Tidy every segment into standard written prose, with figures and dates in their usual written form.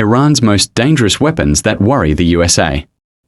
Iran's most dangerous weapons that worry the USA.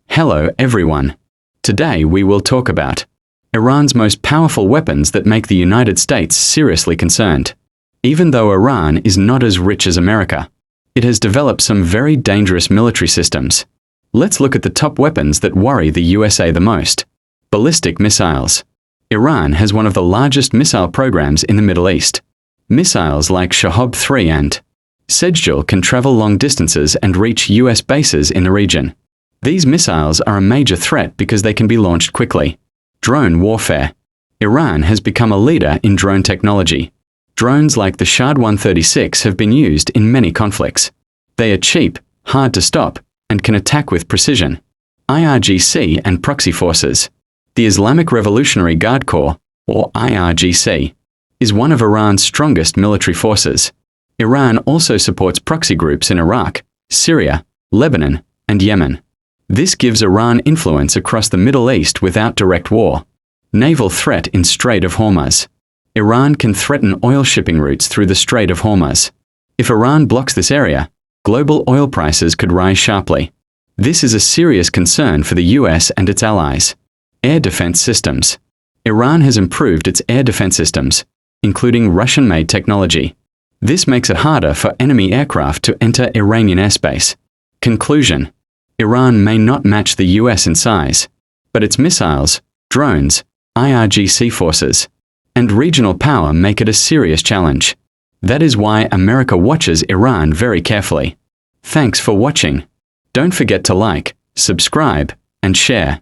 Hello everyone. Today we will talk about Iran's most powerful weapons that make the United States seriously concerned. Even though Iran is not as rich as America, it has developed some very dangerous military systems. Let's look at the top weapons that worry the USA the most. Ballistic missiles. Iran has one of the largest missile programs in the Middle East. Missiles like Shahed 3 and Sejjil can travel long distances and reach US bases in the region. These missiles are a major threat because they can be launched quickly. Drone warfare. Iran has become a leader in drone technology. Drones like the Shahed 136 have been used in many conflicts. They are cheap, hard to stop, and can attack with precision. IRGC and proxy forces. The Islamic Revolutionary Guard Corps, or IRGC, is one of Iran's strongest military forces. Iran also supports proxy groups in Iraq, Syria, Lebanon, and Yemen. This gives Iran influence across the Middle East without direct war. Naval threat in Strait of Hormuz. Iran can threaten oil shipping routes through the Strait of Hormuz. If Iran blocks this area, global oil prices could rise sharply. This is a serious concern for the US and its allies. Air defense systems. Iran has improved its air defense systems, including Russian-made technology. This makes it harder for enemy aircraft to enter Iranian airspace. Conclusion: Iran may not match the US in size, but its missiles, drones, IRGC forces, and regional power make it a serious challenge. That is why America watches Iran very carefully. Thanks for watching. Don't forget to like, subscribe, and share.